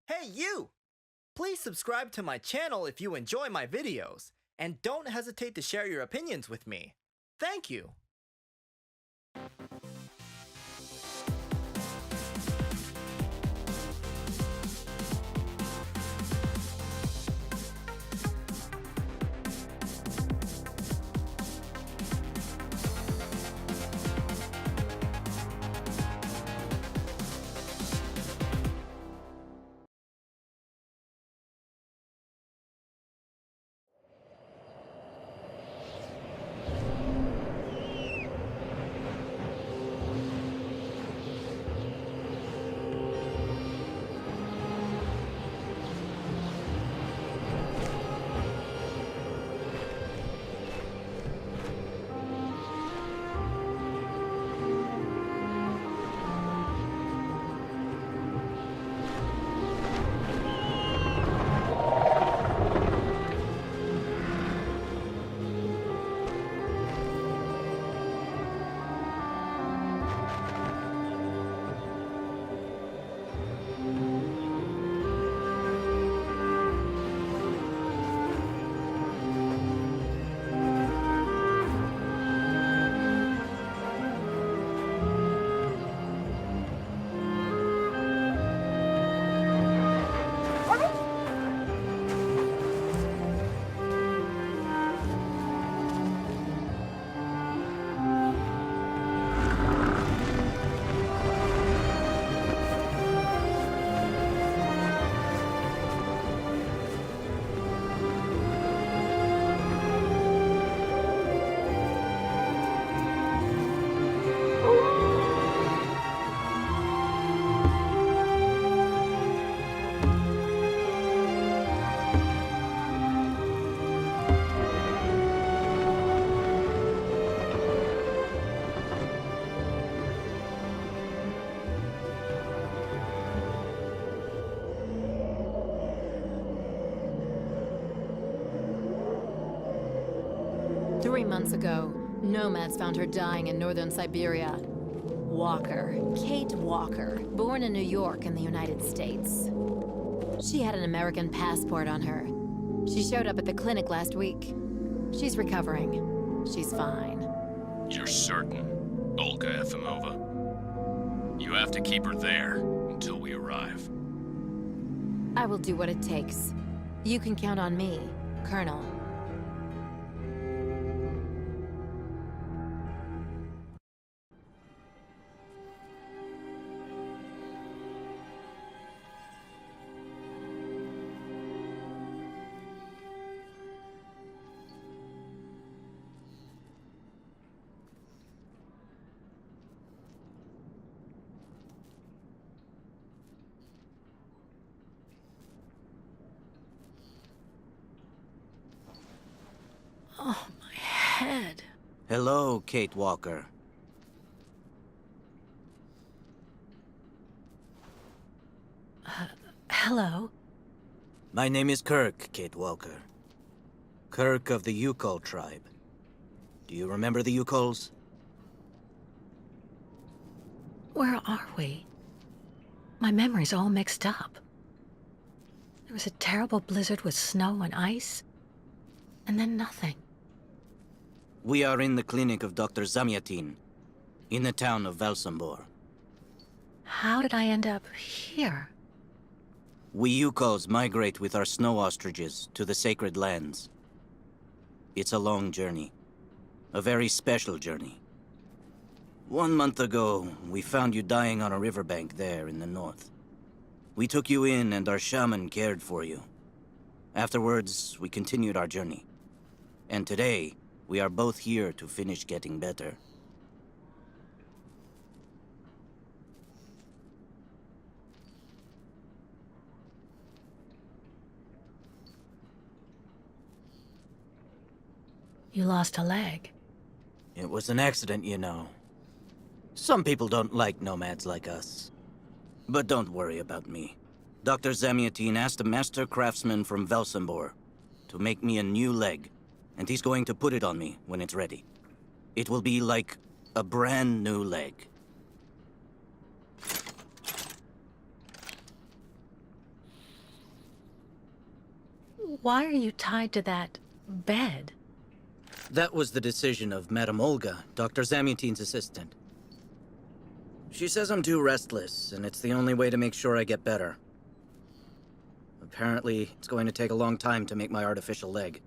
Hey you! Please subscribe to my channel if you enjoy my videos, and don't hesitate to share your opinions with me. Thank you! Three months ago, nomads found her dying in northern Syberia. Walker, Kate Walker, born in New York in the United States. She had an American passport on her. She showed up at the clinic last week. She's recovering. She's fine. You're certain, Olga Efimova? You have to keep her there until we arrive. I will do what it takes. You can count on me, Colonel. Oh, my head. Hello, Kate Walker. Hello? My name is Kirk, Kate Walker. Kirk of the Yukol tribe. Do you remember the Yukols? Where are we? My memory's all mixed up. There was a terrible blizzard with snow and ice, and then nothing. We are in the clinic of Dr. Zamyatin, in the town of Velsambor. How did I end up here? We Yukols migrate with our snow ostriches to the sacred lands. It's a long journey. A very special journey. 1 month ago, we found you dying on a riverbank there in the north. We took you in and our shaman cared for you. Afterwards, we continued our journey. And today, we are both here to finish getting better. You lost a leg. It was an accident, you know. Some people don't like nomads like us. But don't worry about me. Dr. Zamyatin asked a master craftsman from Velsambor to make me a new leg, and he's going to put it on me when it's ready. It will be like a brand new leg. Why are you tied to that bed? That was the decision of Madame Olga, Dr. Zamutine's assistant. She says I'm too restless, and it's the only way to make sure I get better. Apparently, it's going to take a long time to make my artificial leg.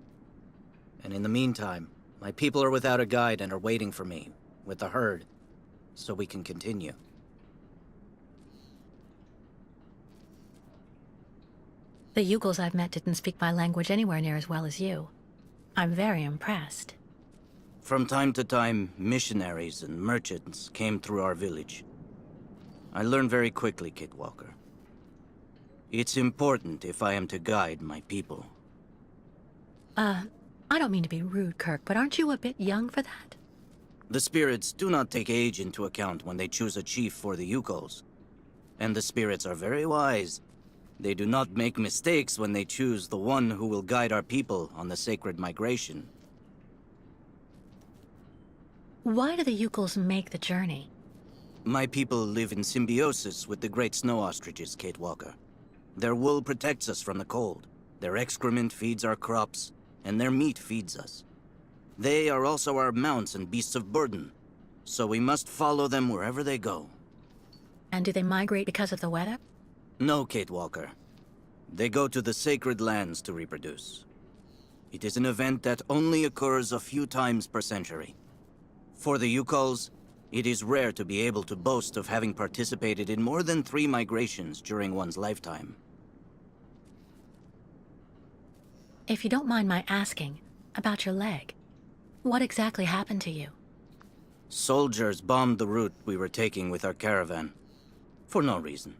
And in the meantime, my people are without a guide and are waiting for me, with the herd, so we can continue. The Yugels I've met didn't speak my language anywhere near as well as you. I'm very impressed. From time to time, missionaries and merchants came through our village. I learned very quickly, Kate Walker. It's important if I am to guide my people. I don't mean to be rude, Kirk, but aren't you a bit young for that? The spirits do not take age into account when they choose a chief for the Yukos. And the spirits are very wise. They do not make mistakes when they choose the one who will guide our people on the sacred migration. Why do the Yukels make the journey? My people live in symbiosis with the great snow ostriches, Kate Walker. Their wool protects us from the cold, their excrement feeds our crops, and their meat feeds us. They are also our mounts and beasts of burden, so we must follow them wherever they go. And do they migrate because of the weather? No, Kate Walker. They go to the sacred lands to reproduce. It is an event that only occurs a few times per century. For the Yukos, it is rare to be able to boast of having participated in more than 3 migrations during one's lifetime. If you don't mind my asking, about your leg, what exactly happened to you? Soldiers bombed the route we were taking with our caravan. For no reason.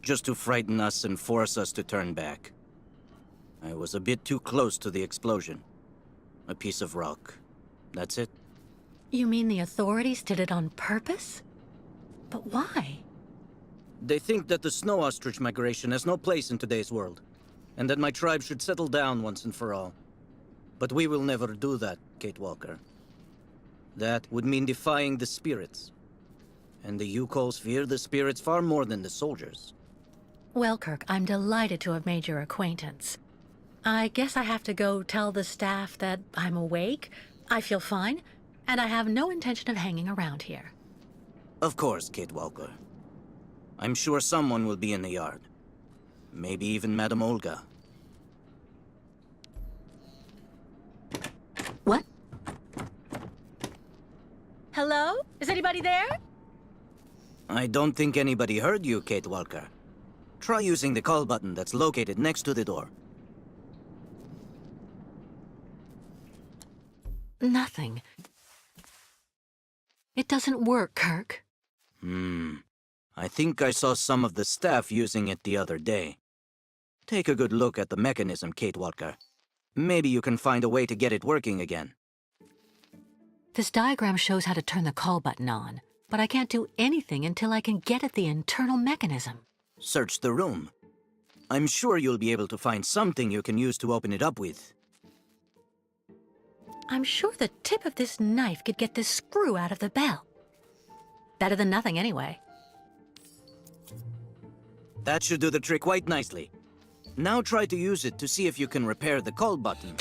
Just to frighten us and force us to turn back. I was a bit too close to the explosion. A piece of rock. That's it. You mean the authorities did it on purpose? But why? They think that the snow ostrich migration has no place in today's world, and that my tribe should settle down once and for all. But we will never do that, Kate Walker. That would mean defying the spirits. And the Yukos fear the spirits far more than the soldiers. Well, Kirk, I'm delighted to have made your acquaintance. I guess I have to go tell the staff that I'm awake, I feel fine, and I have no intention of hanging around here. Of course, Kate Walker. I'm sure someone will be in the yard. Maybe even Madame Olga. What? Hello? Is anybody there? I don't think anybody heard you, Kate Walker. Try using the call button that's located next to the door. Nothing. It doesn't work, Kirk. I think I saw some of the staff using it the other day. Take a good look at the mechanism, Kate Walker. Maybe you can find a way to get it working again. This diagram shows how to turn the call button on, but I can't do anything until I can get at the internal mechanism. Search the room. I'm sure you'll be able to find something you can use to open it up with. I'm sure the tip of this knife could get this screw out of the bell. Better than nothing, anyway. That should do the trick quite nicely. Now try to use it to see if you can repair the call button.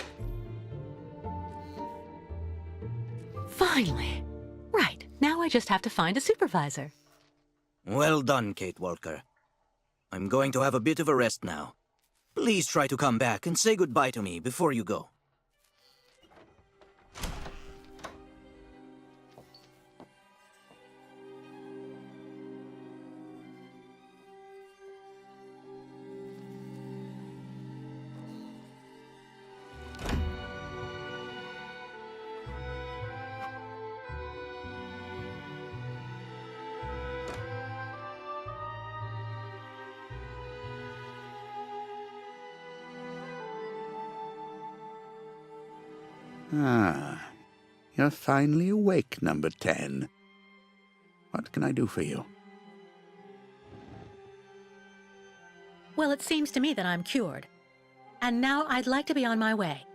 Finally! Right, now I just have to find a supervisor. Well done, Kate Walker. I'm going to have a bit of a rest now. Please try to come back and say goodbye to me before you go. Ah, you're finally awake, number 10. What can I do for you? Well, it seems to me that I'm cured. And now I'd like to be on my way.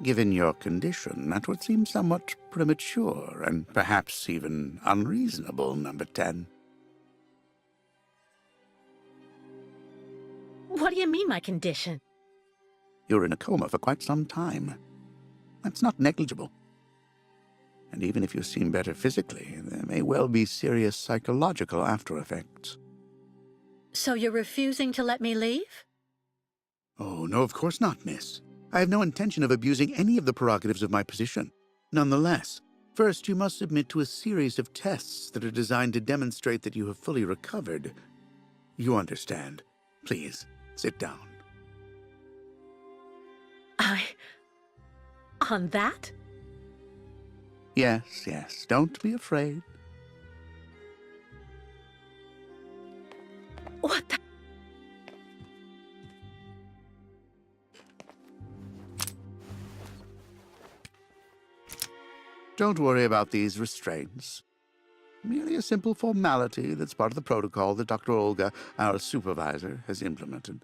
Given your condition, that would seem somewhat premature and perhaps even unreasonable, number 10. What do you mean, my condition? You're in a coma for quite some time. That's not negligible. And even if you seem better physically, there may well be serious psychological after effects. So you're refusing to let me leave? Oh, no, of course not, miss. I have no intention of abusing any of the prerogatives of my position. Nonetheless, first you must submit to a series of tests that are designed to demonstrate that you have fully recovered. You understand. Please, sit down. On that? Yes, yes, don't be afraid. What the? Don't worry about these restraints. Merely a simple formality that's part of the protocol that Dr. Olga, our supervisor, has implemented.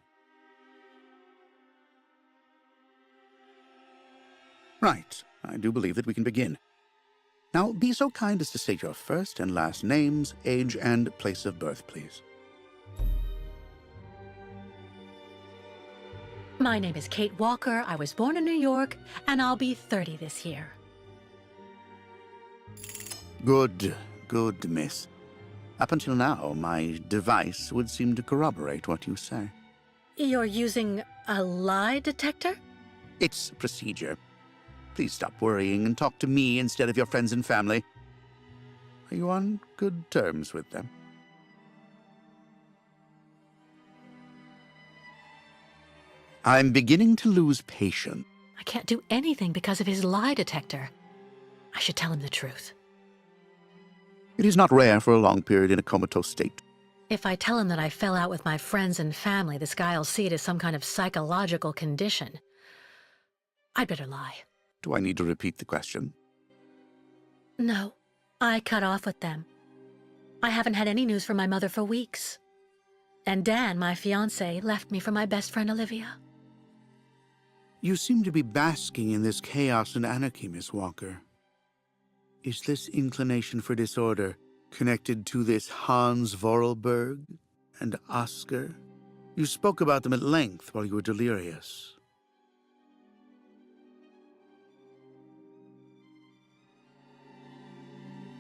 Right. I do believe that we can begin. Now, be so kind as to state your first and last names, age, and place of birth, please. My name is Kate Walker. I was born in New York, and I'll be 30 this year. Good, good, miss. Up until now, my device would seem to corroborate what you say. You're using a lie detector? It's procedure. Please stop worrying and talk to me instead of your friends and family. Are you on good terms with them? I'm beginning to lose patience. I can't do anything because of his lie detector. I should tell him the truth. It is not rare for a long period in a comatose state. If I tell him that I fell out with my friends and family, this guy'll see it as some kind of psychological condition. I'd better lie. Do I need to repeat the question? No, I cut off with them. I haven't had any news from my mother for weeks. And Dan, my fiancé, left me for my best friend Olivia. You seem to be basking in this chaos and anarchy, Miss Walker. Is this inclination for disorder connected to this Hans Vorarlberg and Oscar? You spoke about them at length while you were delirious.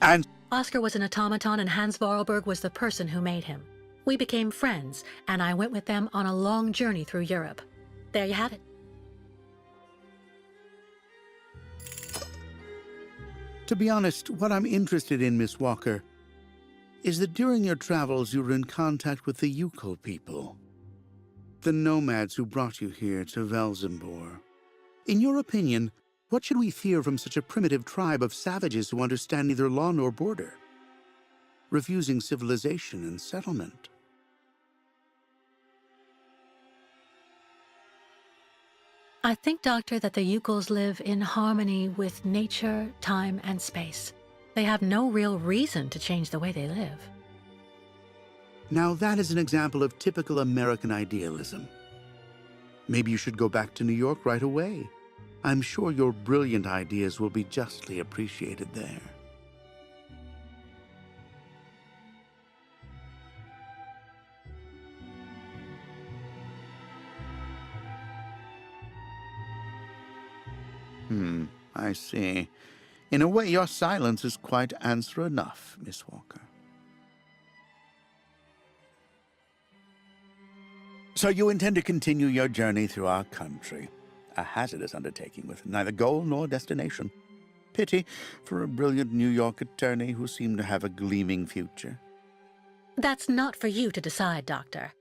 And Oscar was an automaton and Hans Vorarlberg was the person who made him. We became friends, and I went with them on a long journey through Europe. There you have it. to be honest, what I'm interested in, Miss Walker, is that during your travels you were in contact with the Yukol people, the nomads who brought you here to Velzembor. In your opinion, what should we fear from such a primitive tribe of savages who understand neither law nor border, refusing civilization and settlement? I think, Doctor, that the Yukols live in harmony with nature, time, and space. They have no real reason to change the way they live. Now that is an example of typical American idealism. Maybe you should go back to New York right away. I'm sure your brilliant ideas will be justly appreciated there. I see. In a way, your silence is quite answer enough, Miss Walker. So you intend to continue your journey through our country. A hazardous undertaking with neither goal nor destination. Pity for a brilliant New York attorney who seemed to have a gleaming future. That's not for you to decide, Doctor.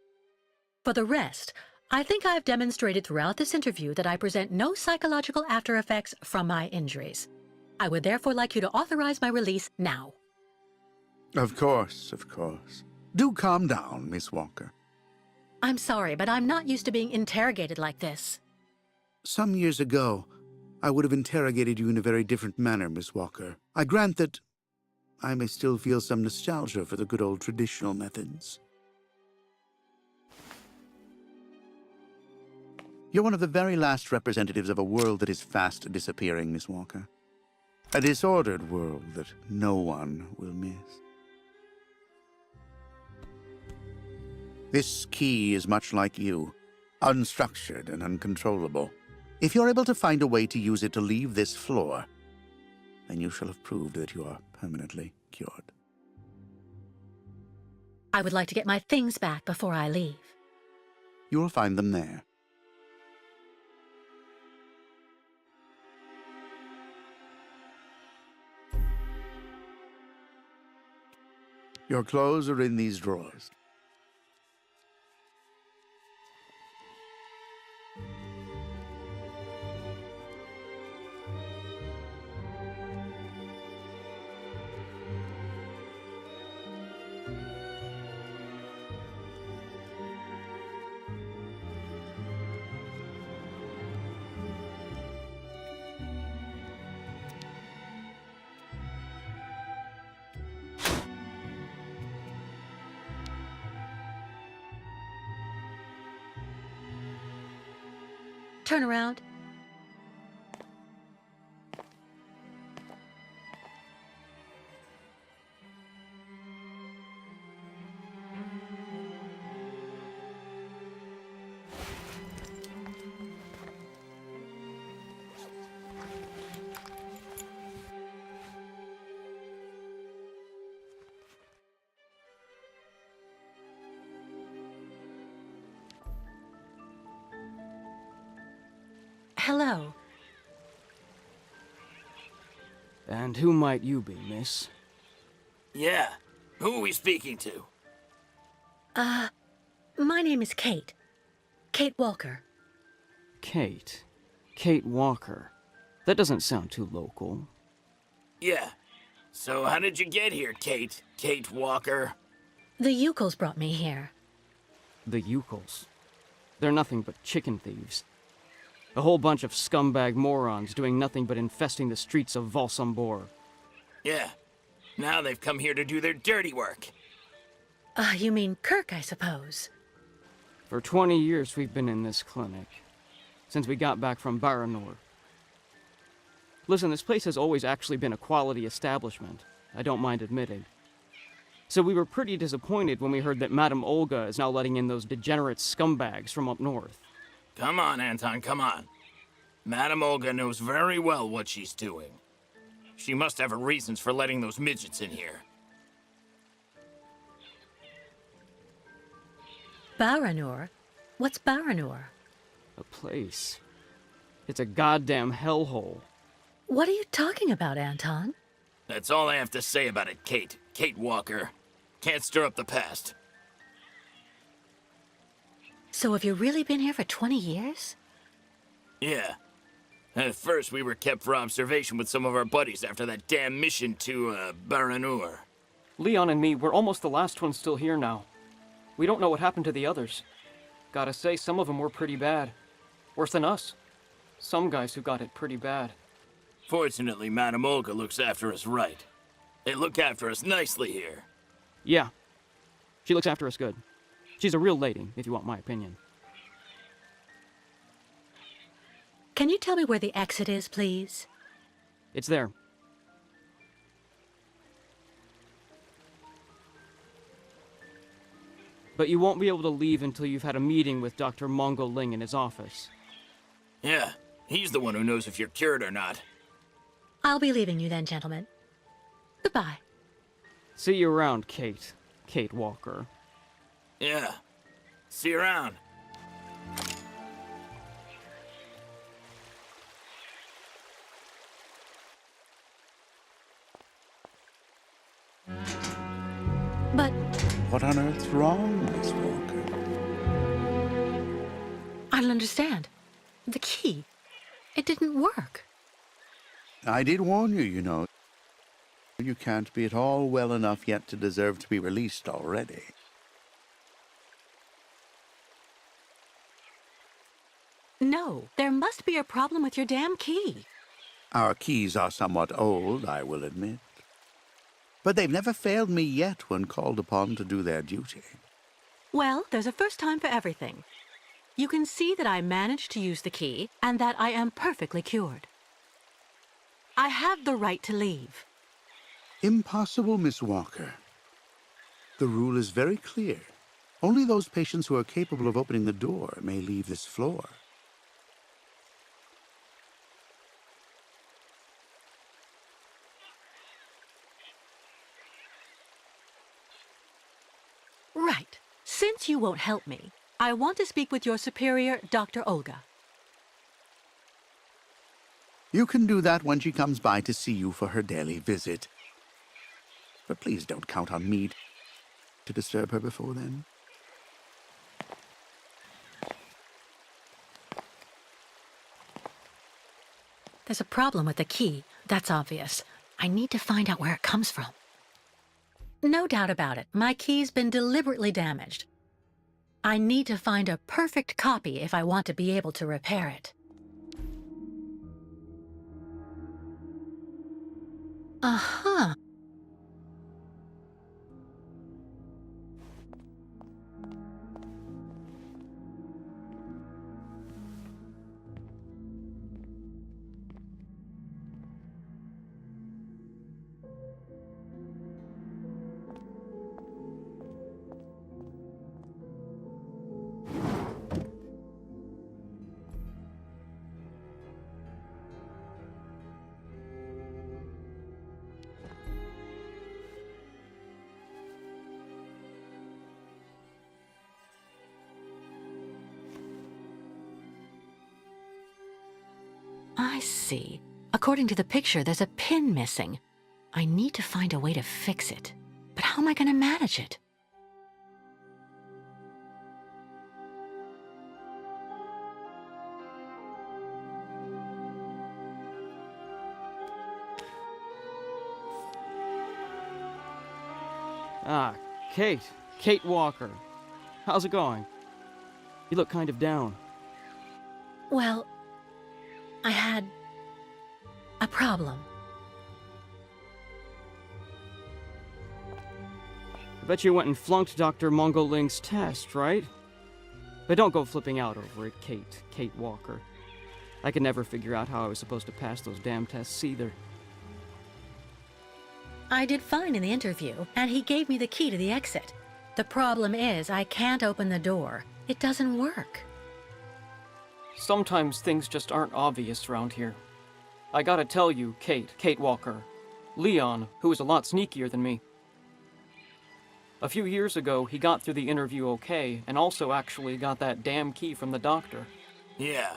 For the rest, I think I've demonstrated throughout this interview that I present no psychological after effects from my injuries. I would therefore like you to authorize my release now. Of course, of course. Do calm down, Miss Walker. I'm sorry, but I'm not used to being interrogated like this. Some years ago, I would have interrogated you in a very different manner, Miss Walker. I grant that I may still feel some nostalgia for the good old traditional methods. You're one of the very last representatives of a world that is fast disappearing, Miss Walker. A disordered world that no one will miss. This key is much like you. unstructured and uncontrollable. If you're able to find a way to use it to leave this floor, then you shall have proved that you are permanently cured. I would like to get my things back before I leave. You will find them there. Your clothes are in these drawers. Turn around. Hello. And who might you be, miss? Yeah. Who are we speaking to? My name is Kate. Kate Walker. Kate. Kate Walker. That doesn't sound too local. Yeah. So how did you get here, Kate? Kate Walker? The Yukos brought me here. The Yukos. They're nothing but chicken thieves. A whole bunch of scumbag morons doing nothing but infesting the streets of Valsambor. Yeah. Now they've come here to do their dirty work. You mean Kirk, I suppose. For 20 years we've been in this clinic. Since we got back from Baranor. Listen, this place has always actually been a quality establishment. I don't mind admitting. So we were pretty disappointed when we heard that Madame Olga is now letting in those degenerate scumbags from up north. Come on, Anton, come on. Madame Olga knows very well what she's doing. She must have her reasons for letting those midgets in here. Baranor? What's Baranor? A place. It's a goddamn hellhole. What are you talking about, Anton? That's all I have to say about it, Kate. Kate Walker. Can't stir up the past. So have you really been here for 20 years? Yeah. At first, we were kept for observation with some of our buddies after that damn mission to, Baranur. Leon and me, we're almost the last ones still here now. We don't know what happened to the others. Gotta say, some of them were pretty bad. Worse than us. Some guys who got it pretty bad. Fortunately, Madame Olga looks after us right. They look after us nicely here. Yeah. She looks after us good. She's a real lady, if you want my opinion. Can you tell me where the exit is, please? It's there. But you won't be able to leave until you've had a meeting with Dr. Mongo Ling in his office. Yeah, he's the one who knows if you're cured or not. I'll be leaving you then, gentlemen. Goodbye. See you around, Kate. Kate Walker. Yeah. See you around. But What on earth's wrong, Miss Walker? I don't understand. The key. It didn't work. I did warn you, you know. You can't be at all well enough yet to deserve to be released already. No, there must be a problem with your damn key. Our keys are somewhat old, I will admit. But they've never failed me yet when called upon to do their duty. Well, there's a first time for everything. You can see that I managed to use the key and that I am perfectly cured. I have the right to leave. Impossible, Miss Walker. The rule is very clear. Only those patients who are capable of opening the door may leave this floor. Right. Since you won't help me, I want to speak with your superior, Dr. Olga. You can do that when she comes by to see you for her daily visit. But please don't count on me to disturb her before then. There's a problem with the key, that's obvious. I need to find out where it comes from. No doubt about it, my key's been deliberately damaged. I need to find a perfect copy if I want to be able to repair it. Uh-huh. I see. According to the picture, there's a pin missing. I need to find a way to fix it. But how am I going to manage it? Ah, Kate. Kate Walker. How's it going? You look kind of down. Well, I had a problem. I bet you went and flunked Dr. Mongoling's test, right? But don't go flipping out over it, Kate. Kate Walker. I could never figure out how I was supposed to pass those damn tests either. I did fine in the interview, and he gave me the key to the exit. The problem is, I can't open the door. It doesn't work. Sometimes things just aren't obvious around here. I gotta tell you, Kate Walker. Leon, who is a lot sneakier than me. A few years ago, he got through the interview okay, and also actually got that damn key from the doctor. Yeah,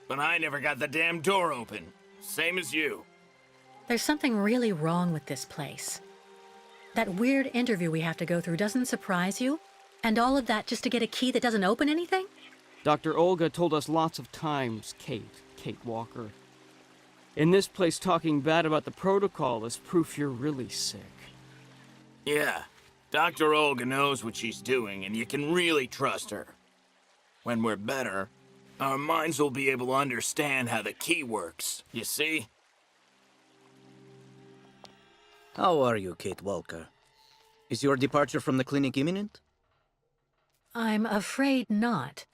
but I never got the damn door open. Same as you. There's something really wrong with this place. That weird interview we have to go through doesn't surprise you? And all of that just to get a key that doesn't open anything? Dr. Olga told us lots of times, Kate Walker. In this place, talking bad about the protocol is proof you're really sick. Yeah, Dr. Olga knows what she's doing, and you can really trust her. When we're better, our minds will be able to understand how the key works, you see? How are you, Kate Walker? Is your departure from the clinic imminent? I'm afraid not.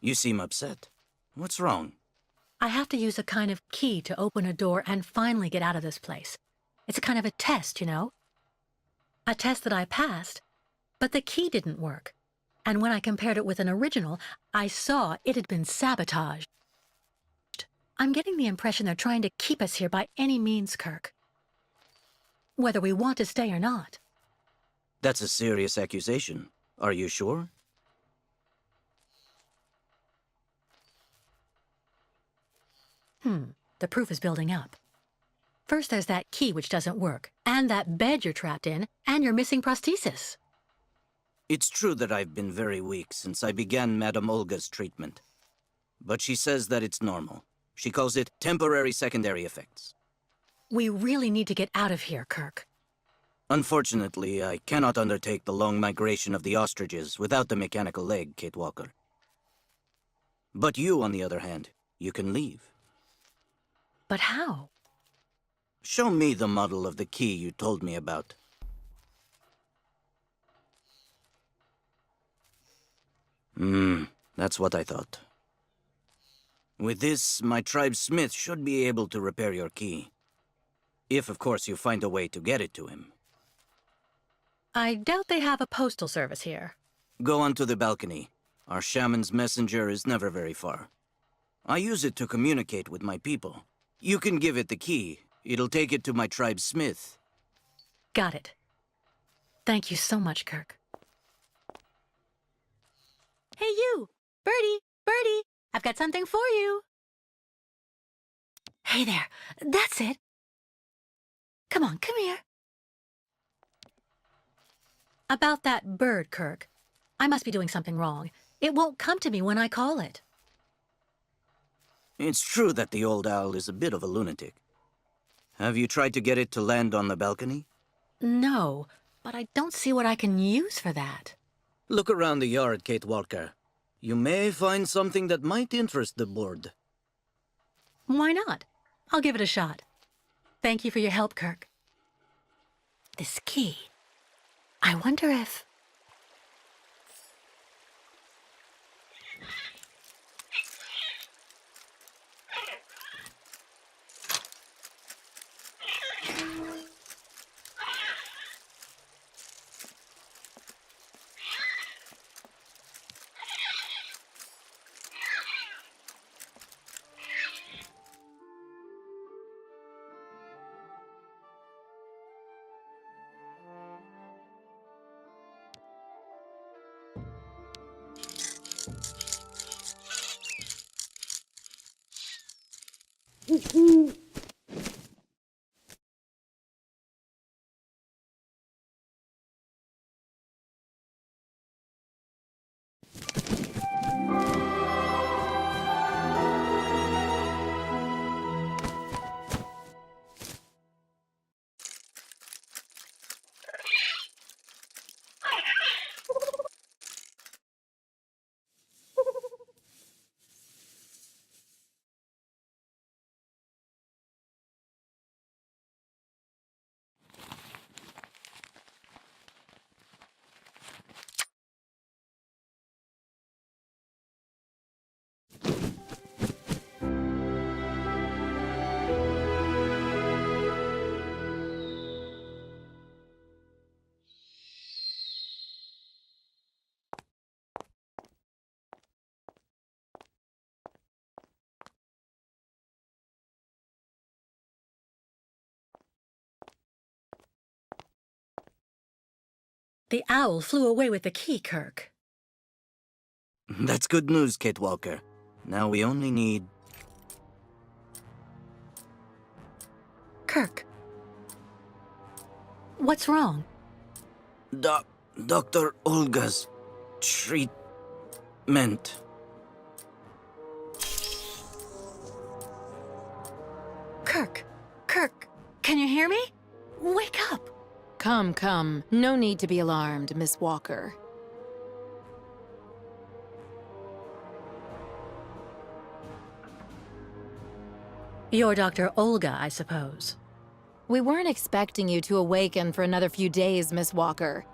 You seem upset. What's wrong? I have to use a kind of key to open a door and finally get out of this place. It's a kind of a test, you know? A test that I passed, but the key didn't work. And when I compared it with an original, I saw it had been sabotaged. I'm getting the impression they're trying to keep us here by any means, Kirk. Whether we want to stay or not. That's a serious accusation. Are you sure? The proof is building up. First there's that key which doesn't work, and that bed you're trapped in, and your missing prosthesis. It's true that I've been very weak since I began Madame Olga's treatment. But she says that it's normal. She calls it temporary secondary effects. We really need to get out of here, Kirk. Unfortunately, I cannot undertake the long migration of the ostriches without the mechanical leg, Kate Walker. But you, on the other hand, you can leave. But how? Show me the model of the key you told me about. That's what I thought. With this, my tribe's smith should be able to repair your key. If, of course, you find a way to get it to him. I doubt they have a postal service here. Go onto the balcony. Our shaman's messenger is never very far. I use it to communicate with my people. You can give it the key. It'll take it to my tribe's smith. Got it. Thank you so much, Kirk. Hey, you! Birdie! Birdie! I've got something for you! Hey there! That's it! Come on, come here. About that bird, Kirk. I must be doing something wrong. It won't come to me when I call it. It's true that the old owl is a bit of a lunatic. Have you tried to get it to land on the balcony? No, but I don't see what I can use for that. Look around the yard, Kate Walker. You may find something that might interest the board. Why not? I'll give it a shot. Thank you for your help, Kirk. This key. I wonder if... The owl flew away with the key, Kirk. That's good news, Kate Walker. Now we only need... Kirk. What's wrong? Dr. Olga's treatment. Kirk. Kirk, can you hear me? Wake up. Come, come. No need to be alarmed, Miss Walker. You're Dr. Olga, I suppose. We weren't expecting you to awaken for another few days, Miss Walker.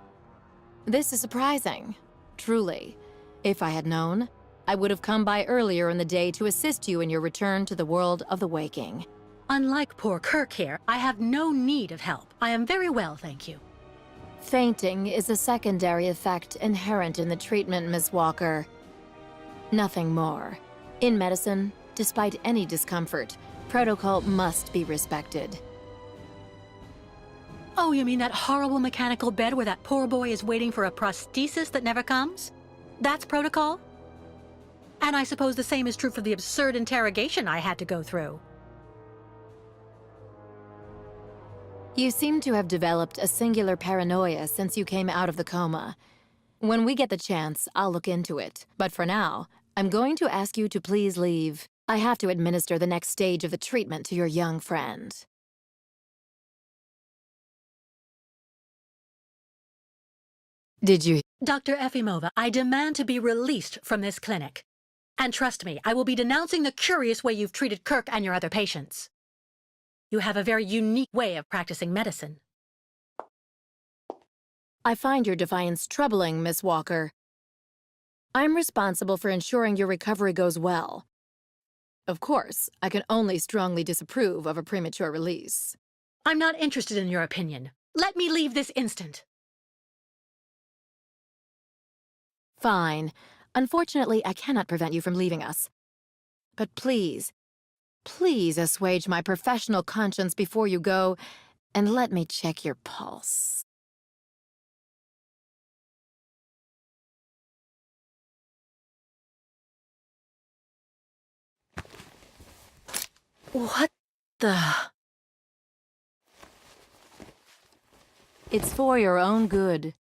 This is surprising. Truly. If I had known, I would have come by earlier in the day to assist you in your return to the world of the waking. Unlike poor Kirk here, I have no need of help. I am very well, thank you. Fainting is a secondary effect inherent in the treatment, Miss Walker. Nothing more. In medicine, despite any discomfort, protocol must be respected. Oh, you mean that horrible mechanical bed where that poor boy is waiting for a prosthesis that never comes? That's protocol? And I suppose the same is true for the absurd interrogation I had to go through. You seem to have developed a singular paranoia since you came out of the coma. When we get the chance, I'll look into it. But for now, I'm going to ask you to please leave. I have to administer the next stage of the treatment to your young friend. Did you... Dr. Efimova, I demand to be released from this clinic. And trust me, I will be denouncing the curious way you've treated Kirk and your other patients. You have a very unique way of practicing medicine. I find your defiance troubling, Miss Walker. I'm responsible for ensuring your recovery goes well. Of course, I can only strongly disapprove of a premature release. I'm not interested in your opinion. Let me leave this instant. Fine. Unfortunately, I cannot prevent you from leaving us. But please, please assuage my professional conscience before you go, and let me check your pulse. What the... It's for your own good,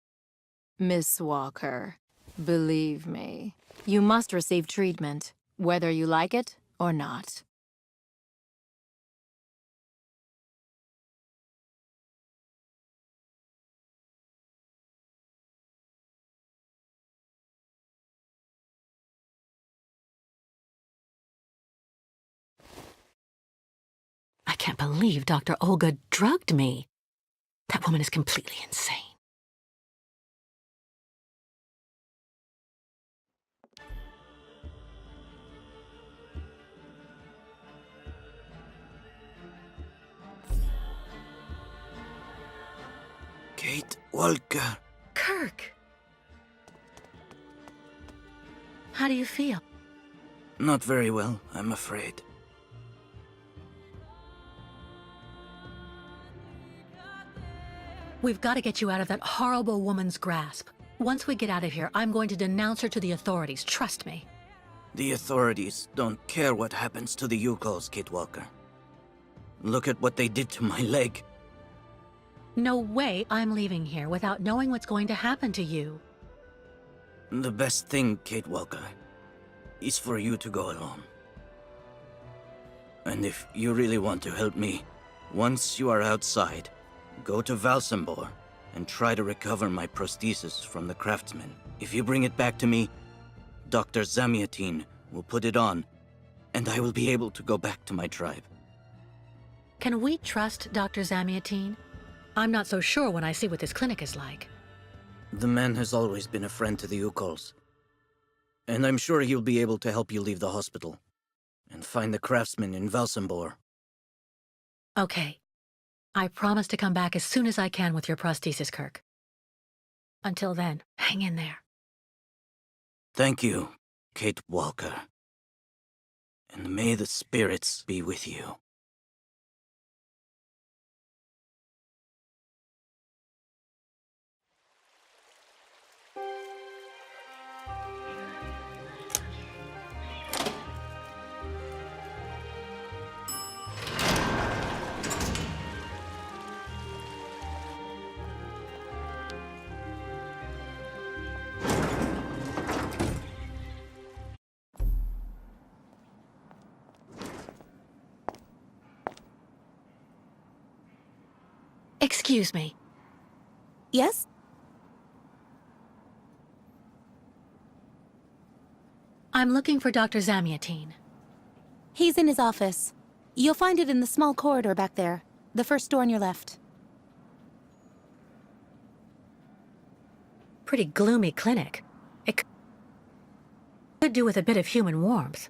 Miss Walker. Believe me, you must receive treatment, whether you like it or not. I can't believe Dr. Olga drugged me. That woman is completely insane. Kate Walker. Kirk! How do you feel? Not very well, I'm afraid. We've got to get you out of that horrible woman's grasp. Once we get out of here, I'm going to denounce her to the authorities. Trust me. The authorities don't care what happens to the Yukos, Kate Walker. Look at what they did to my leg. No way I'm leaving here without knowing what's going to happen to you. The best thing, Kate Walker, is for you to go alone. And if you really want to help me, once you are outside, go to Valsambor and try to recover my prosthesis from the craftsman. If you bring it back to me, Dr. Zamiatin will put it on, and I will be able to go back to my tribe. Can we trust Dr. Zamiatin? I'm not so sure when I see what this clinic is like. The man has always been a friend to the Yukols. And I'm sure he'll be able to help you leave the hospital and find the craftsman in Valsambor. Okay. I promise to come back as soon as I can with your prosthesis, Kirk. Until then, hang in there. Thank you, Kate Walker. And may the spirits be with you. Excuse me. Yes? I'm looking for Dr. Zamiatin. He's in his office. You'll find it in the small corridor back there. The first door on your left. Pretty gloomy clinic. It could do with a bit of human warmth.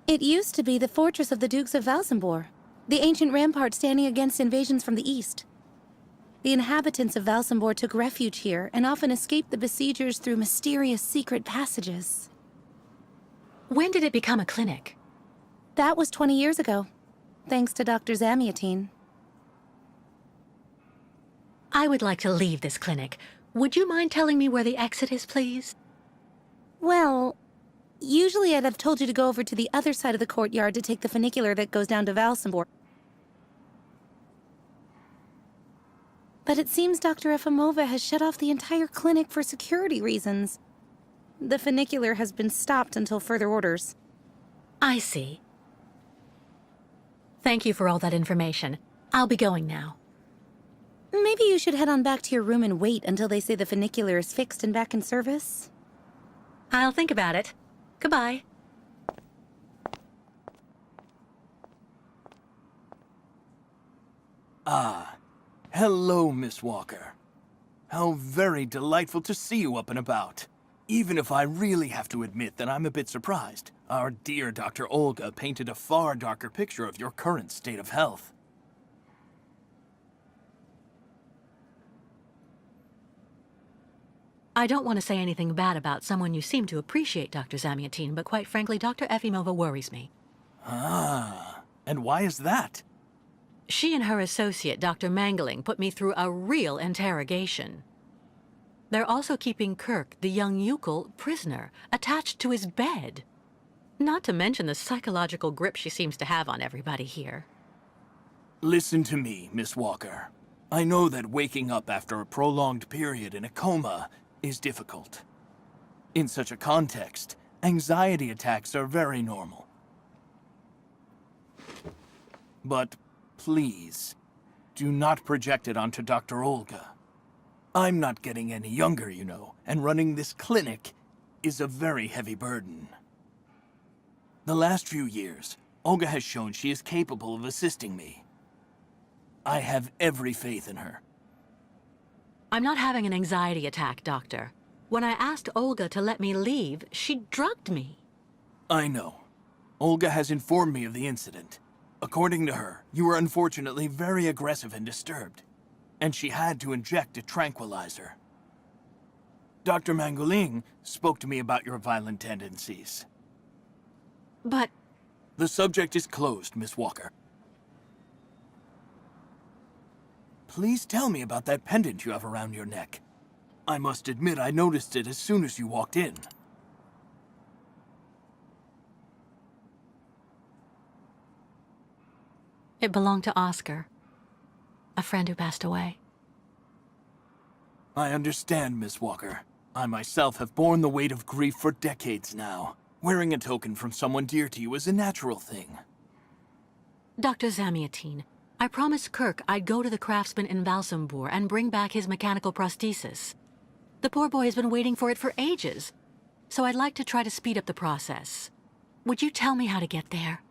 It used to be the fortress of the Dukes of Valsambor, the ancient rampart standing against invasions from the east. The inhabitants of Valsambor took refuge here and often escaped the besiegers through mysterious secret passages. When did it become a clinic? That was 20 years ago, thanks to Dr. Zamiatin. I would like to leave this clinic. Would you mind telling me where the exit is, please? Well, usually I'd have told you to go over to the other side of the courtyard to take the funicular that goes down to Valsambor. But it seems Dr. Efimova has shut off the entire clinic for security reasons. The funicular has been stopped until further orders. I see. Thank you for all that information. I'll be going now. Maybe you should head on back to your room and wait until they say the funicular is fixed and back in service. I'll think about it. Goodbye. Ah, hello, Miss Walker. How very delightful to see you up and about. Even if I really have to admit that I'm a bit surprised. Our dear Dr. Olga painted a far darker picture of your current state of health. I don't want to say anything bad about someone you seem to appreciate, Dr. Zamiatine, but quite frankly, Dr. Efimova worries me. Ah, and why is that? She and her associate, Dr. Mangling, put me through a real interrogation. They're also keeping Kirk, the young Yukol, prisoner, attached to his bed. Not to mention the psychological grip she seems to have on everybody here. Listen to me, Miss Walker. I know that waking up after a prolonged period in a coma is difficult. In such a context, anxiety attacks are very normal. But please, do not project it onto Dr. Olga. I'm not getting any younger, you know, and running this clinic is a very heavy burden. The last few years, Olga has shown she is capable of assisting me. I have every faith in her. I'm not having an anxiety attack, Doctor. When I asked Olga to let me leave, she drugged me. I know. Olga has informed me of the incident. According to her, you were unfortunately very aggressive and disturbed, and she had to inject a tranquilizer. Dr. Mangoling spoke to me about your violent tendencies. But... The subject is closed, Miss Walker. Please tell me about that pendant you have around your neck. I must admit I noticed it as soon as you walked in. it belonged to Oscar, a friend who passed away. I understand, Miss Walker. I myself have borne the weight of grief for decades now. Wearing a token from someone dear to you is a natural thing. Dr. Zamiatine, I promised Kirk I'd go to the craftsman in Valsambur and bring back his mechanical prosthesis. The poor boy has been waiting for it for ages, so I'd like to try to speed up the process. Would you tell me how to get there?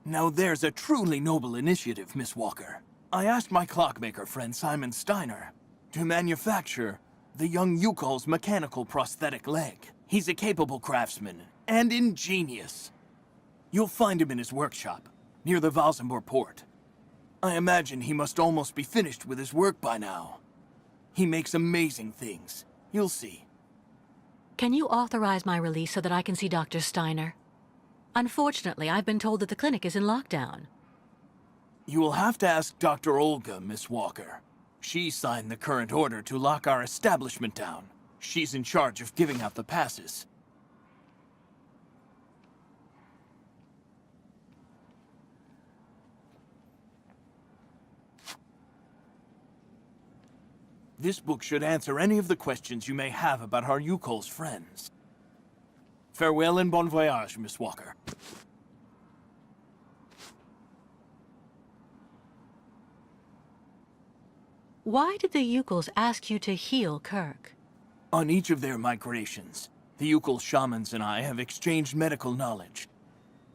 Now there's a truly noble initiative, Miss Walker. I asked my clockmaker friend Simon Steiner to manufacture the young Yukol's mechanical prosthetic leg. He's a capable craftsman and ingenious. You'll find him in his workshop, near the Valsambur port. I imagine he must almost be finished with his work by now. He makes amazing things. You'll see. Can you authorize my release so that I can see Dr. Steiner? Unfortunately, I've been told that the clinic is in lockdown. You will have to ask Dr. Olga, Miss Walker. She signed the current order to lock our establishment down. She's in charge of giving out the passes. This book should answer any of the questions you may have about our Yukol's friends. Farewell and bon voyage, Miss Walker. Why did the Yukols ask you to heal Kirk? On each of their migrations, the Yukol shamans and I have exchanged medical knowledge.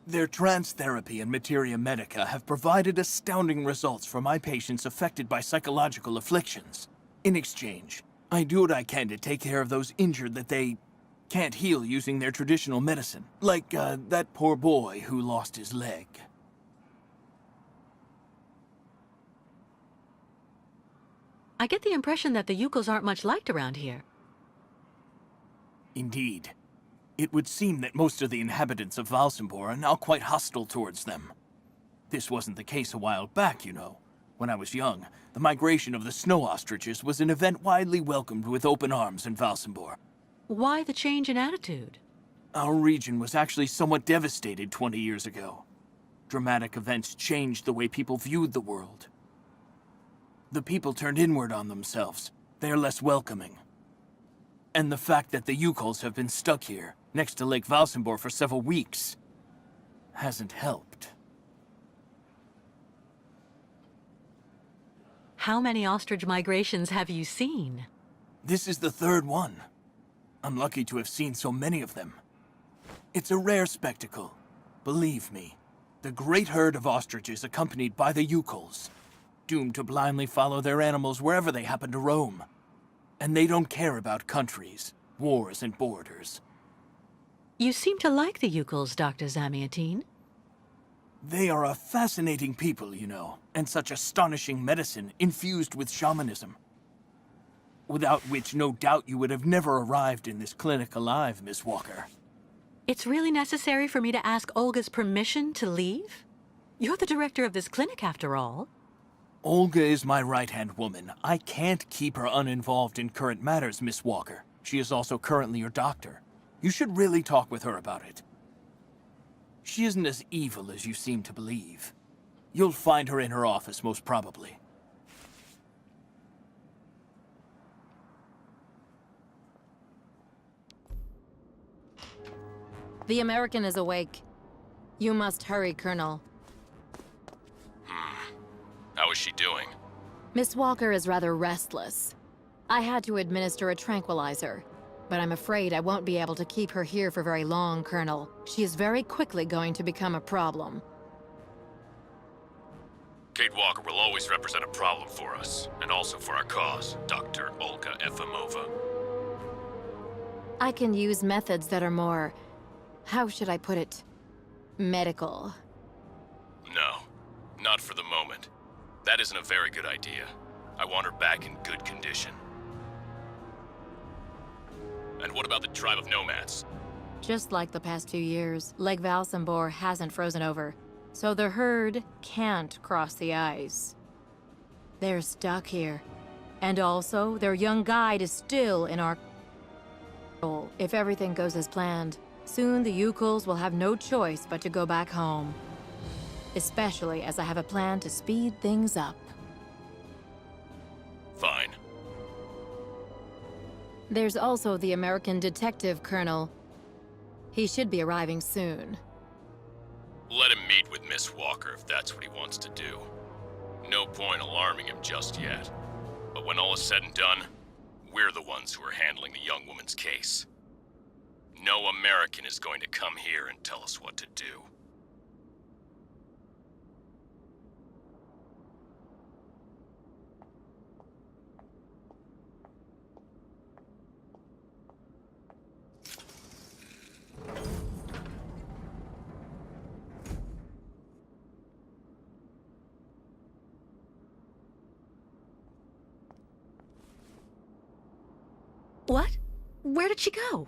Their trance therapy and materia medica have provided astounding results for my patients affected by psychological afflictions. In exchange, I do what I can to take care of those injured that they can't heal using their traditional medicine. Like, that poor boy who lost his leg. I get the impression that the Yukols aren't much liked around here. Indeed. It would seem that most of the inhabitants of Valsambur are now quite hostile towards them. This wasn't the case a while back, you know. When I was young, the migration of the snow ostriches was an event widely welcomed with open arms in Valsambur. Why the change in attitude? Our region was actually somewhat devastated 20 years ago. Dramatic events changed the way people viewed the world. The people turned inward on themselves. They are less welcoming. And the fact that the Yukols have been stuck here, next to Lake Valsambur for several weeks, hasn't helped. How many ostrich migrations have you seen? This is the third one. I'm lucky to have seen so many of them. It's a rare spectacle. Believe me, the great herd of ostriches accompanied by the Yukols, doomed to blindly follow their animals wherever they happen to roam. And they don't care about countries, wars, and borders. You seem to like the Yukols, Dr. Zamiatine. They are a fascinating people, you know, and such astonishing medicine infused with shamanism. without which no doubt you would have never arrived in this clinic alive, Miss Walker. It's really necessary for me to ask Olga's permission to leave? You're the director of this clinic, after all. Olga is my right-hand woman. I can't keep her uninvolved in current matters, Miss Walker. She is also currently your doctor. You should really talk with her about it. She isn't as evil as you seem to believe. You'll find her in her office, most probably. The American is awake. You must hurry, Colonel. How is she doing? Miss Walker is rather restless. I had to administer a tranquilizer, but I'm afraid I won't be able to keep her here for very long, Colonel. She is very quickly going to become a problem. Kate Walker will always represent a problem for us, and also for our cause, Dr. Olga Efimova. I can use methods that are more... how should I put it? Medical. No, not for the moment. That isn't a very good idea. I want her back in good condition. And what about the tribe of nomads? Just like the past 2 years, Lake Valsambor hasn't frozen over, so the herd can't cross the ice. They're stuck here. And also, their young guide is still in our control. If everything goes as planned, soon the Yukuls will have no choice but to go back home. Especially as I have a plan to speed things up. Fine. There's also the American detective, Colonel. He should be arriving soon. Let him meet with Miss Walker if that's what he wants to do. No point alarming him just yet. But when all is said and done, we're the ones who are handling the young woman's case. No American is going to come here and tell us what to do. What? Where did she go?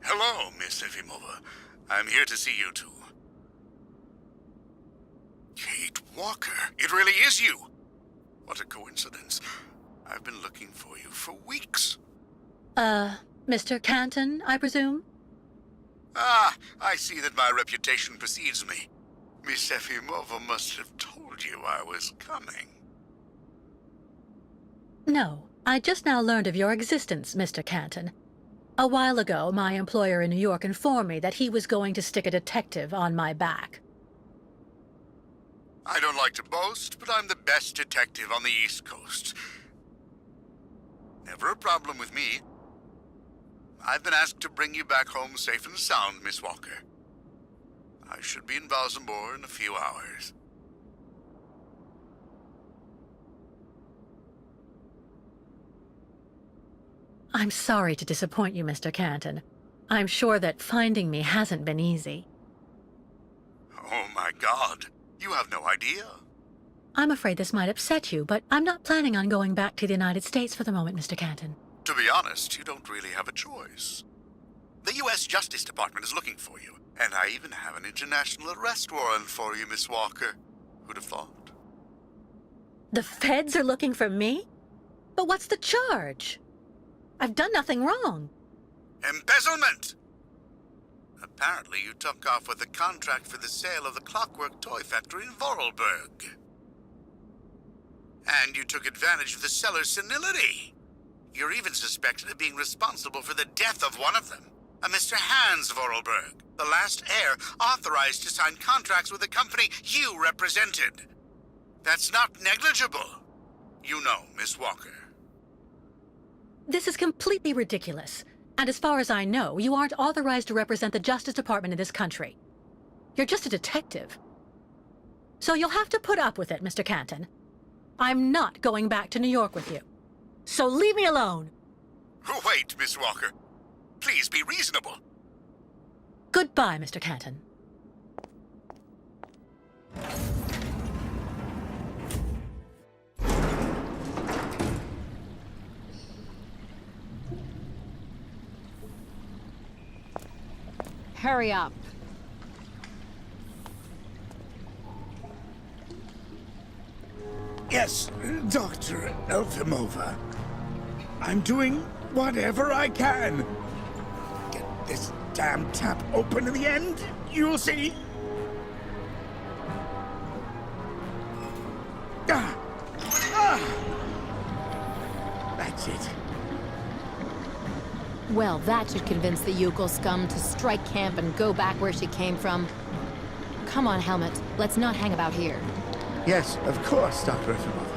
Hello, Miss Efimova. I'm here to see you two. Kate Walker, it really is you! What a coincidence. I've been looking for you for weeks. Mr. Canton, I presume? Ah, I see that my reputation precedes me. Miss Efimova must have told you I was coming. No, I just now learned of your existence, Mr. Canton. A while ago, my employer in New York informed me that he was going to stick a detective on my back. I don't like to boast, but I'm the best detective on the East Coast. Never a problem with me. I've been asked to bring you back home safe and sound, Miss Walker. I should be in Valsambor in a few hours. I'm sorry to disappoint you, Mr. Canton. I'm sure that finding me hasn't been easy. Oh my God, you have no idea. I'm afraid this might upset you, but I'm not planning on going back to the United States for the moment, Mr. Canton. To be honest, you don't really have a choice. The U.S. Justice Department is looking for you, and I even have an international arrest warrant for you, Miss Walker. Who'd have thought? The feds are looking for me? But what's the charge? I've done nothing wrong. Embezzlement! Apparently you took off with a contract for the sale of the Clockwork toy factory in Vorarlberg. And you took advantage of the seller's senility. You're even suspected of being responsible for the death of one of them, a Mr. Hans Vorarlberg, the last heir authorized to sign contracts with the company you represented. That's not negligible. You know, Miss Walker. This is completely ridiculous. And as far as I know, you aren't authorized to represent the Justice Department in this country. You're just a detective. So you'll have to put up with it, Mr. Canton. I'm not going back to New York with you. So leave me alone! Wait, Miss Walker. Please be reasonable. Goodbye, Mr. Canton. Hurry up. Yes, Dr. Elfimova. I'm doing whatever I can. Get this damn tap open in the end, you'll see. That's it. Well, that should convince the Yukon scum to strike camp and go back where she came from. Come on, Helmet. Let's not hang about here. Yes, of course, Dr. Efimova.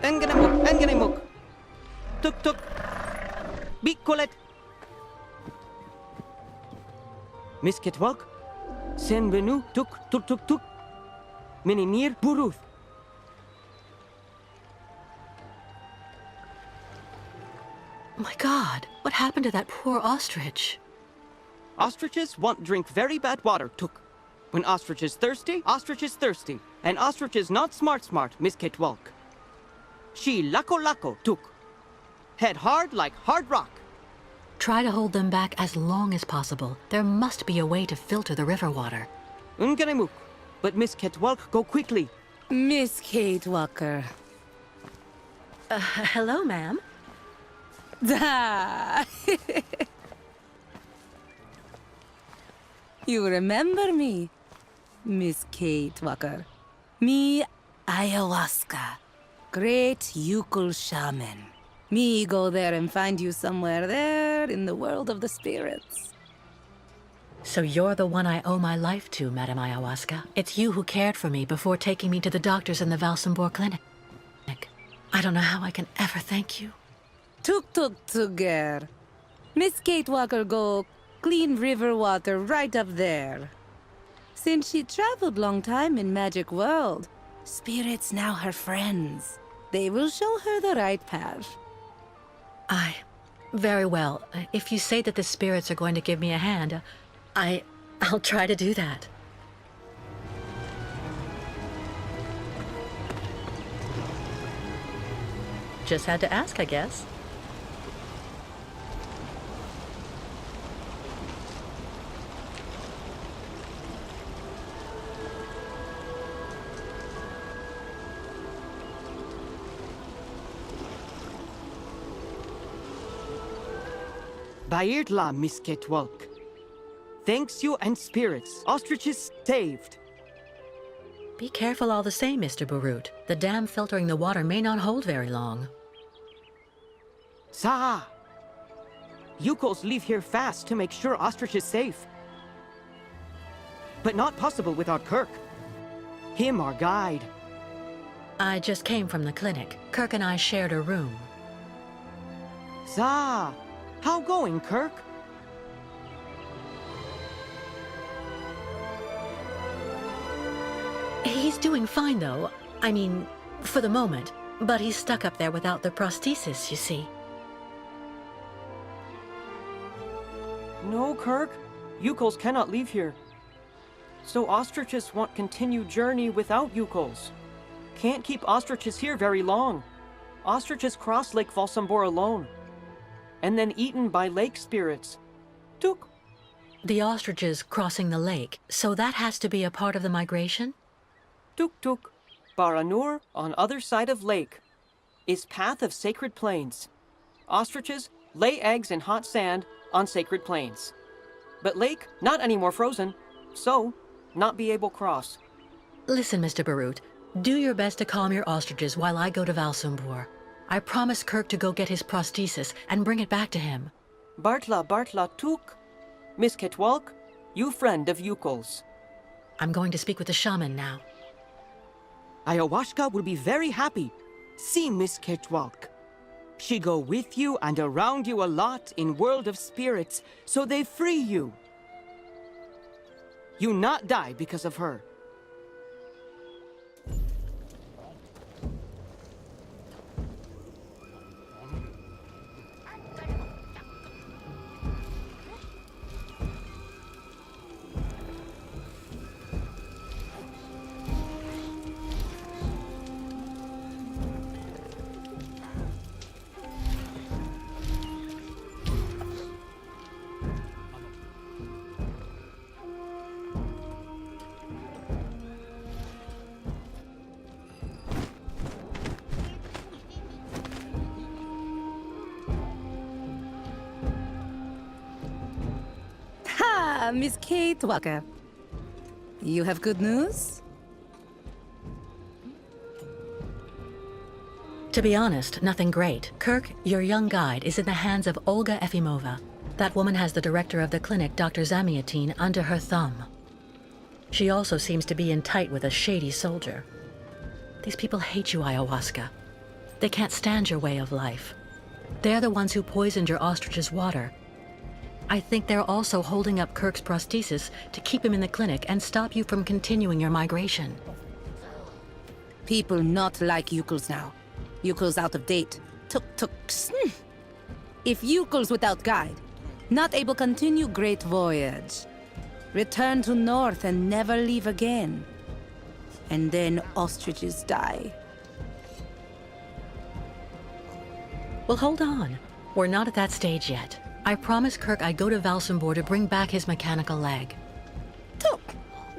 Engenemuk. Tuk tuk. Bikolet. Miss Kitwalk. Sen benu tuk tuk tuk tuk. Mininir buruth. My God, what happened to that poor ostrich? Ostriches want drink very bad water, tuk. When ostrich is thirsty, and ostrich is not smart, Miss Kitwalk. She lako, tuk. Head hard like hard rock. Try to hold them back as long as possible. There must be a way to filter the river water. Unganemuk. But Miss Kitwalk, go quickly. Miss Kate Walker. Hello, ma'am. Da! You remember me, Miss Kate Walker. Me, ayahuasca. Great Yukon shaman. Me go there and find you somewhere there in the world of the spirits. So you're the one I owe my life to, Madame Ayahuasca. It's you who cared for me before taking me to the doctors in the Valsambor clinic. I don't know how I can ever thank you. Tuk girl. Miss Kate Walker go clean river water right up there. Since she traveled long time in magic world, spirits now her friends. They will show her the right path. Very well. If you say that the spirits are going to give me a hand, I'll try to do that. Just had to ask, I guess. Bairtla, Miss Ketwalk. Thanks you and spirits. Ostriches saved. Be careful all the same, Mr. Barut. The dam filtering the water may not hold very long. Sa! Yukos leave here fast to make sure Ostrich is safe. But not possible without Kirk. Him our guide. I just came from the clinic. Kirk and I shared a room. Sa! How going, Kirk? He's doing fine, though. I mean, for the moment. But he's stuck up there without the prosthesis, you see. No, Kirk. Yukos cannot leave here. So ostriches want continued journey without Yukos. Can't keep ostriches here very long. Ostriches cross Lake Valsambor alone. And then eaten by lake spirits. Tuk. The ostriches crossing the lake, so that has to be a part of the migration? Tuk Tuk. Baranur, on other side of lake, is path of sacred plains. Ostriches lay eggs in hot sand on sacred plains. But lake, not anymore frozen, so not be able cross. Listen, Mr. Barut, do your best to calm your ostriches while I go to Valsambor. I promised Kirk to go get his prosthesis and bring it back to him. Bartla Tuk. Miss Ketwalk, you friend of Yukol's. I'm going to speak with the shaman now. Ayahuasca will be very happy. See Miss Ketwalk. She go with you and around you a lot in world of spirits, so they free you. You not die because of her. Miss Kate Walker. You have good news? To be honest, nothing great. Kirk, your young guide, is in the hands of Olga Efimova. That woman has the director of the clinic, Dr. Zamiatine, under her thumb. She also seems to be in tight with a shady soldier. These people hate you, Ayahuasca. They can't stand your way of life. They're the ones who poisoned your ostrich's water. I think they're also holding up Kirk's prosthesis to keep him in the clinic and stop you from continuing your migration. People not like Yukos now. Yukos out of date. Tuk-tuks. If Yukos without guide, not able continue great voyage. Return to north and never leave again. And then ostriches die. Well, hold on. We're not at that stage yet. I promised Kirk I'd go to Valsambor to bring back his mechanical leg. Tuk!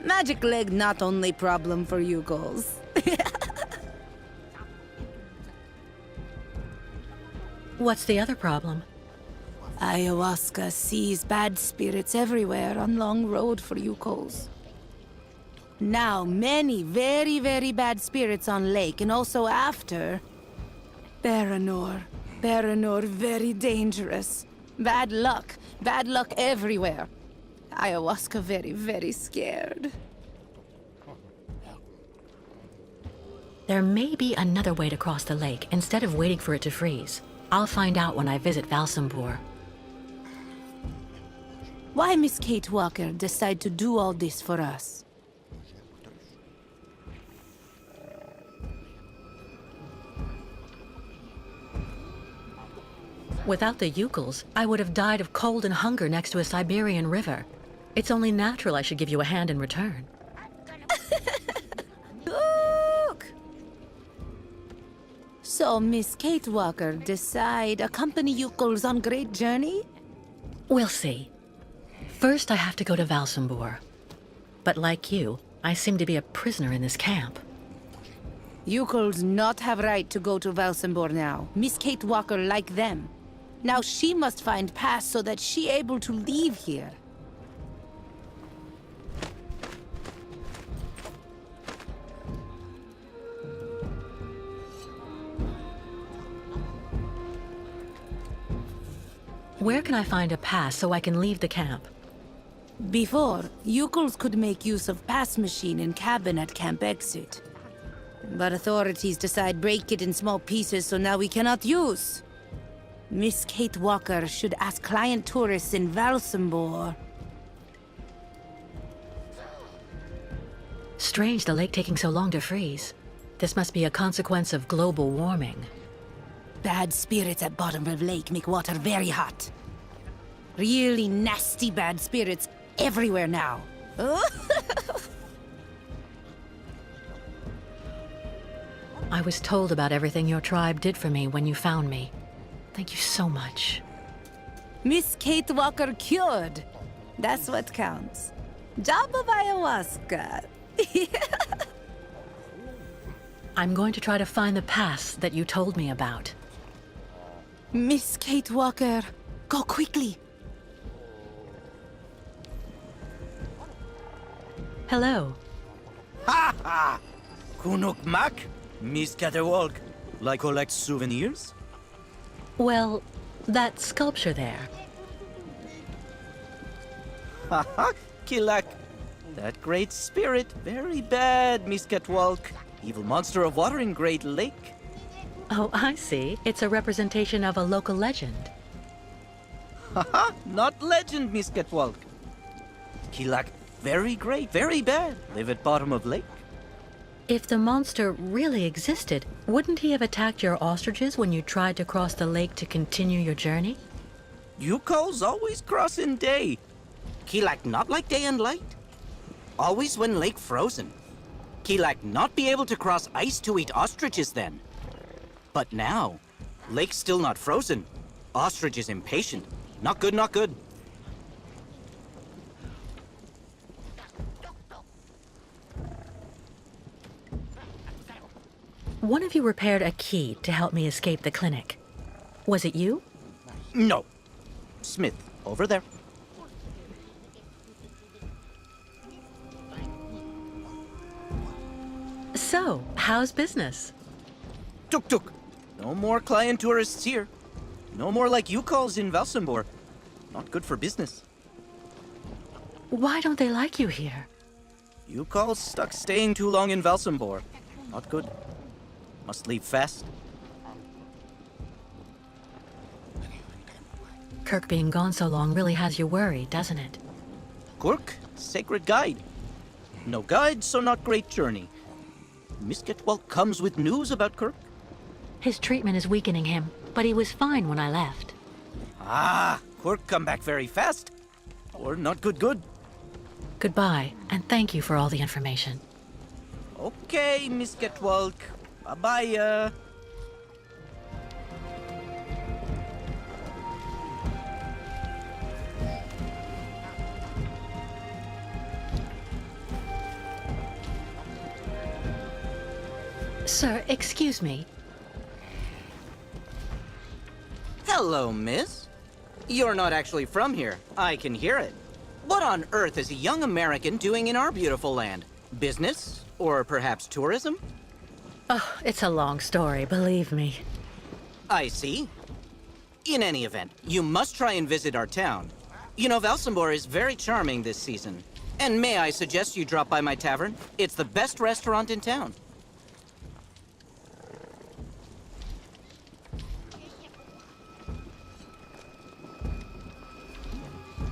Magic leg not only problem for Yukos. What's the other problem? Ayahuasca sees bad spirits everywhere on long road for Yukos. Now many very, very bad spirits on lake and also after. Baranor very dangerous. Bad luck everywhere. Ayahuasca very, very scared. There may be another way to cross the lake instead of waiting for it to freeze. I'll find out when I visit Valsambor. Why Miss Kate Walker decide to do all this for us? Without the Yukals, I would have died of cold and hunger next to a Siberian river. It's only natural I should give you a hand in return. Look! So Miss Kate Walker decide accompany Yukals on great journey? We'll see. First, I have to go to Valsambor. But like you, I seem to be a prisoner in this camp. Yukals not have right to go to Valsambor now. Miss Kate Walker like them. Now she must find pass so that she able to leave here. Where can I find a pass so I can leave the camp? Before, Yukals could make use of pass machine in cabin at camp exit. But authorities decide break it in small pieces, so now we cannot use. Miss Kate Walker should ask client tourists in Valsambor. Strange the lake taking so long to freeze. This must be a consequence of global warming. Bad spirits at bottom of lake make water very hot. Really nasty bad spirits everywhere now. I was told about everything your tribe did for me when you found me. Thank you so much. Miss Kate Walker cured. That's what counts. Job of ayahuasca. I'm going to try to find the pass that you told me about. Miss Kate Walker, go quickly. Hello. Ha ha! Kunuk Mak? Miss Caterwalk. Like collect souvenirs? Well, that sculpture there. Ha ha! Kilak. That great spirit. Very bad, Miss Catwalk. Evil monster of water in Great Lake. Oh, I see. It's a representation of a local legend. Haha, not legend, Miss Catwalk. Kilak, very great, very bad. Live at bottom of lake. If the monster really existed, wouldn't he have attacked your ostriches when you tried to cross the lake to continue your journey? You calls always cross in day. Kilak not like day and light. Always when lake frozen. Kilak not be able to cross ice to eat ostriches then. But now, lake still not frozen. Ostrich is impatient. Not good, not good. One of you repaired a key to help me escape the clinic. Was it you? No. Smith, over there. So, how's business? Tuk tuk. No more client tourists here. No more like you calls in Valsambor. Not good for business. Why don't they like you here? You calls stuck staying too long in Valsambor. Not good. Must leave fast. Kirk being gone so long really has you worried, doesn't it? Kurk, sacred guide. No guide, so not great journey. Miss Getwell comes with news about Kirk? His treatment is weakening him, but he was fine when I left. Ah, Kirk come back very fast. Or not good. Goodbye, and thank you for all the information. Okay, Miss Getwalk. Bye-bye. Sir, excuse me. Hello, miss. You're not actually from here. I can hear it. What on earth is a young American doing in our beautiful land? Business? Or perhaps tourism? Oh, it's a long story, believe me. I see. In any event, you must try and visit our town. You know, Valsambor is very charming this season. And may I suggest you drop by my tavern? It's the best restaurant in town.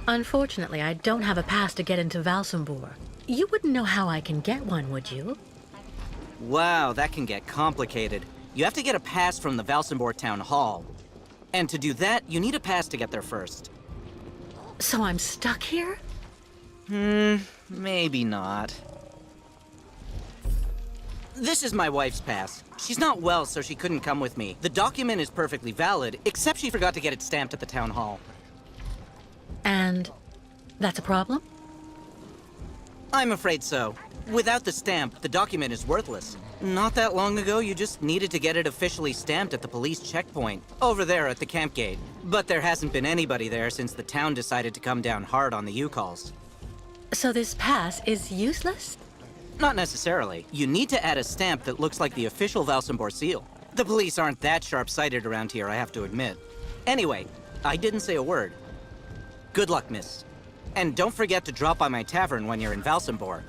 Unfortunately, I don't have a pass to get into Valsambor. You wouldn't know how I can get one, would you? Wow, that can get complicated. You have to get a pass from the Valsambor Town Hall. And to do that, you need a pass to get there first. So I'm stuck here? Maybe not. This is my wife's pass. She's not well, so she couldn't come with me. The document is perfectly valid, except she forgot to get it stamped at the town hall. And that's a problem? I'm afraid so. Without the stamp, the document is worthless. Not that long ago, you just needed to get it officially stamped at the police checkpoint, over there at the camp gate. But there hasn't been anybody there since the town decided to come down hard on the U-Calls. So this pass is useless? Not necessarily. You need to add a stamp that looks like the official Valsambor seal. The police aren't that sharp-sighted around here, I have to admit. Anyway, I didn't say a word. Good luck, miss. And don't forget to drop by my tavern when you're in Valsambor.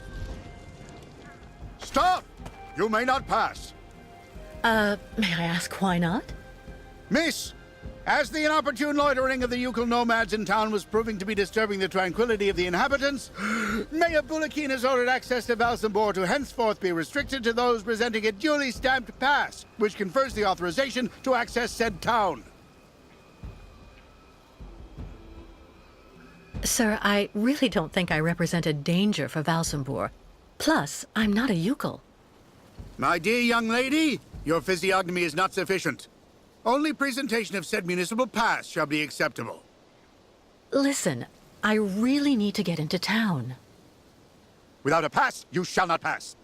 Stop! You may not pass. May I ask why not? Miss, as the inopportune loitering of the Yukon nomads in town was proving to be disturbing the tranquility of the inhabitants, Mayor Bulakin has ordered access to Valsambor to henceforth be restricted to those presenting a duly stamped pass, which confers the authorization to access said town. Sir, I really don't think I represent a danger for Valsambor. Plus, I'm not a Yukon. My dear young lady, your physiognomy is not sufficient. Only presentation of said municipal pass shall be acceptable. Listen, I really need to get into town. Without a pass, you shall not pass.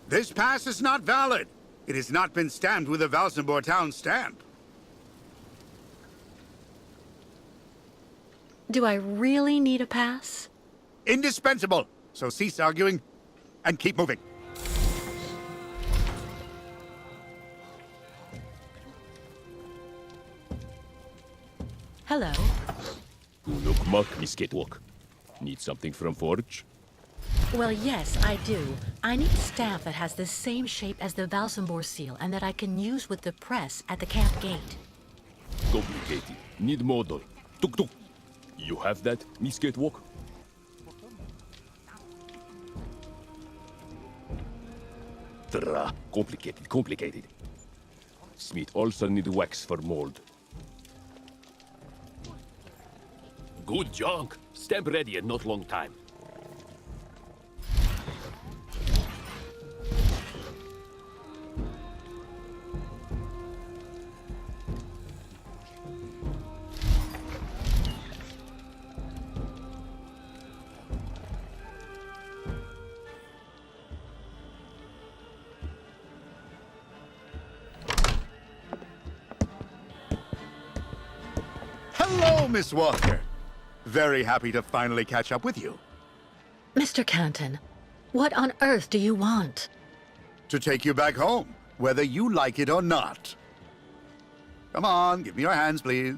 This pass is not valid. It has not been stamped with a Valsambor town stamp. Do I really need a pass? Indispensable. So cease arguing and keep moving. Hello. Unukmak misketwok. Need something from Forge? Well, yes, I do. I need a staff that has the same shape as the Valsambor seal and that I can use with the press at the camp gate. Complicated. Need model. Tuk tuk. You have that, misketwok? Complicated. Smith also need wax for mold. Good junk. Stamp ready in not long time. Hello, Miss Walker. Very happy to finally catch up with you. Mr. Canton, what on earth do you want? To take you back home, whether you like it or not. Come on, give me your hands, please.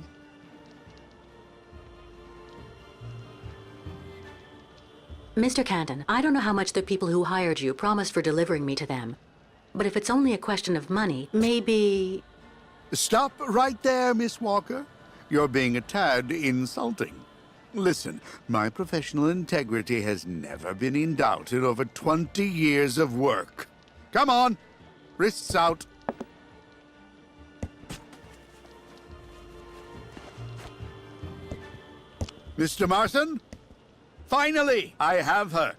Mr. Canton, I don't know how much the people who hired you promised for delivering me to them. But if it's only a question of money, maybe... Stop right there, Miss Walker. You're being a tad insulting. Listen, my professional integrity has never been in doubt in over 20 years of work. Come on, wrists out. Mr. Marson? Finally, I have her.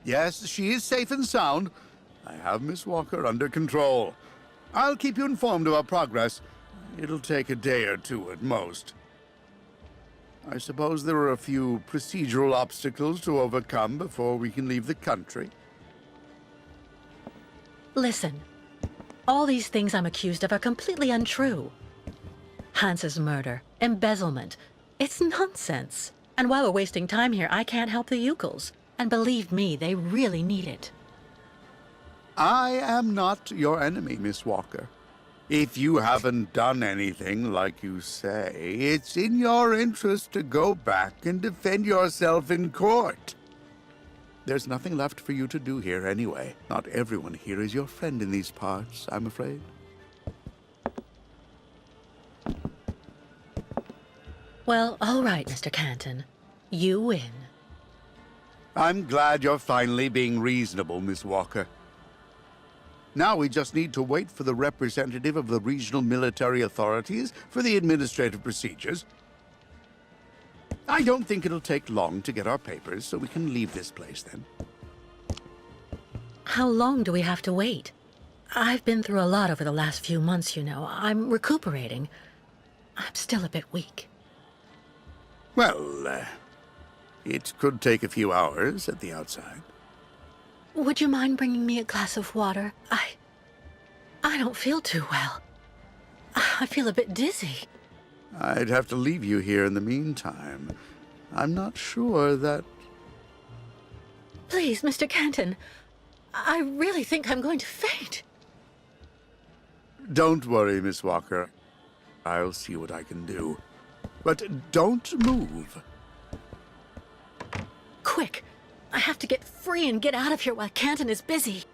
Yes, she is safe and sound. I have Miss Walker under control. I'll keep you informed of our progress. It'll take a day or two at most. I suppose there are a few procedural obstacles to overcome before we can leave the country. Listen, all these things I'm accused of are completely untrue. Hans's murder, embezzlement, it's nonsense. And while we're wasting time here, I can't help the Yukals. And believe me, they really need it. I am not your enemy, Miss Walker. If you haven't done anything like you say, it's in your interest to go back and defend yourself in court. There's nothing left for you to do here anyway. Not everyone here is your friend in these parts, I'm afraid. Well, all right, Mr. Canton. You win. I'm glad you're finally being reasonable, Miss Walker. Now we just need to wait for the representative of the regional military authorities for the administrative procedures. I don't think it'll take long to get our papers, so we can leave this place then. How long do we have to wait? I've been through a lot over the last few months, you know. I'm recuperating. I'm still a bit weak. Well, it could take a few hours at the outside. Would you mind bringing me a glass of water? I don't feel too well. I feel a bit dizzy. I'd have to leave you here in the meantime. I'm not sure that... Please, Mr. Canton. I really think I'm going to faint. Don't worry, Miss Walker. I'll see what I can do. But don't move. Quick! I have to get free and get out of here while Canton is busy.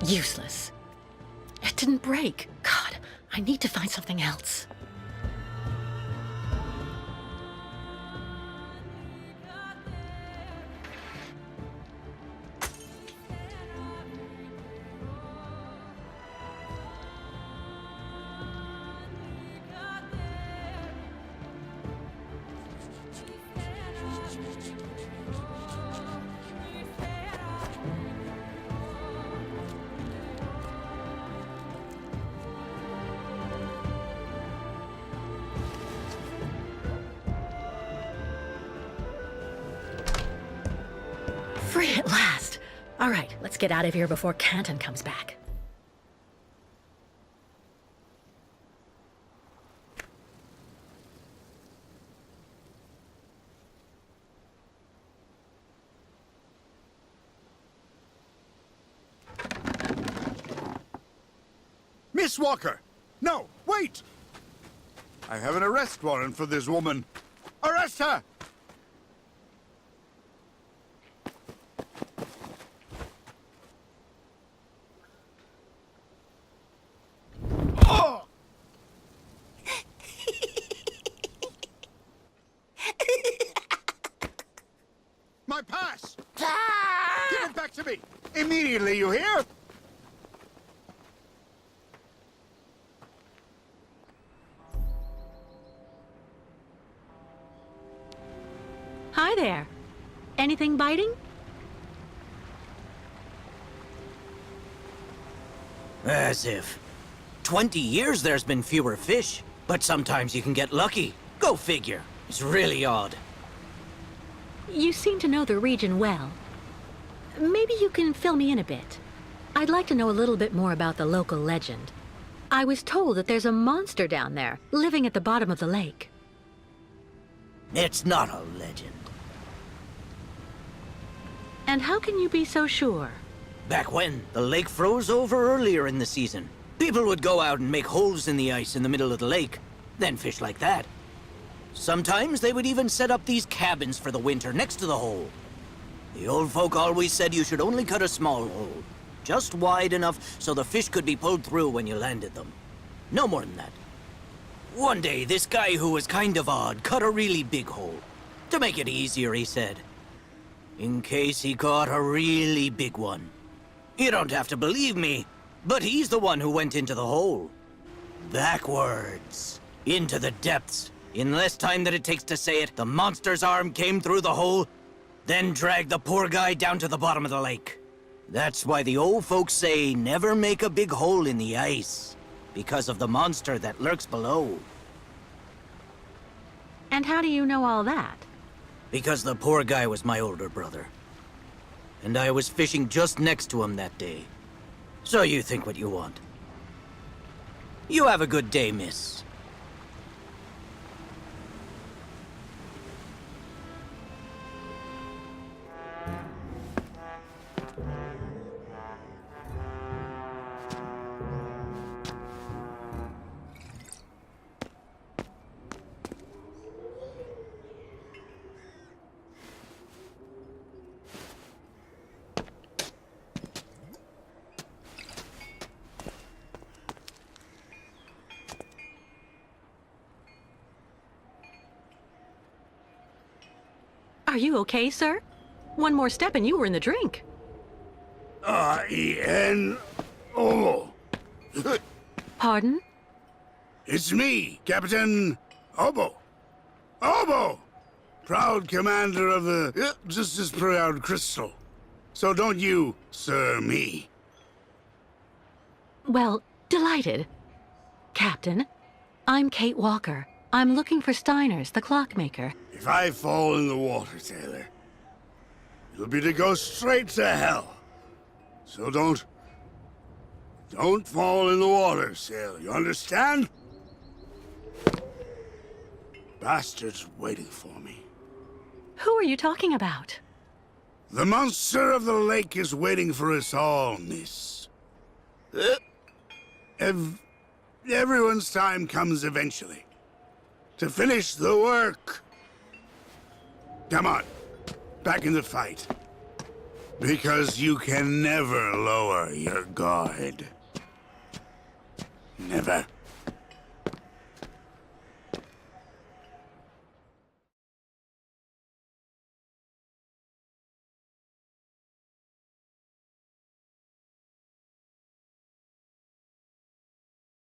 Useless. It didn't break. God, I need to find something else. Free at last. All right, let's get out of here before Canton comes back. Miss Walker! No, wait! I have an arrest warrant for this woman. Arrest her! My pass! Give it back to me! Immediately, you hear? Hi there. Anything biting? As if. 20 years there's been fewer fish, but sometimes you can get lucky. Go figure. It's really odd. You seem to know the region well. Maybe you can fill me in a bit. I'd like to know a little bit more about the local legend. I was told that there's a monster down there, living at the bottom of the lake. It's not a legend. And how can you be so sure? Back when, the lake froze over earlier in the season. People would go out and make holes in the ice in the middle of the lake, then fish like that. Sometimes they would even set up these cabins for the winter next to the hole. The old folk always said you should only cut a small hole, just wide enough so the fish could be pulled through when you landed them. No more than that. One day, this guy who was kind of odd cut a really big hole. To make it easier, he said. In case he caught a really big one. You don't have to believe me, but he's the one who went into the hole. Backwards. Into the depths. In less time than it takes to say it, the monster's arm came through the hole, then dragged the poor guy down to the bottom of the lake. That's why the old folks say never make a big hole in the ice, because of the monster that lurks below. And how do you know all that? Because the poor guy was my older brother. And I was fishing just next to him that day. So you think what you want. You have a good day, miss. Are you okay, sir? One more step and you were in the drink. R-E-N-O. Pardon? It's me, Captain Obo. Obo! Proud commander of the just as proud crystal. So don't you, sir, me. Well, delighted. Captain, I'm Kate Walker. I'm looking for Steiner's, the clockmaker. If I fall in the water, Taylor, it'll be to go straight to hell. So don't fall in the water, sailor. You understand? Bastard's waiting for me. Who are you talking about? The monster of the lake is waiting for us all, miss. Everyone's time comes eventually. To finish the work. Come on, back in the fight. Because you can never lower your guard. Never.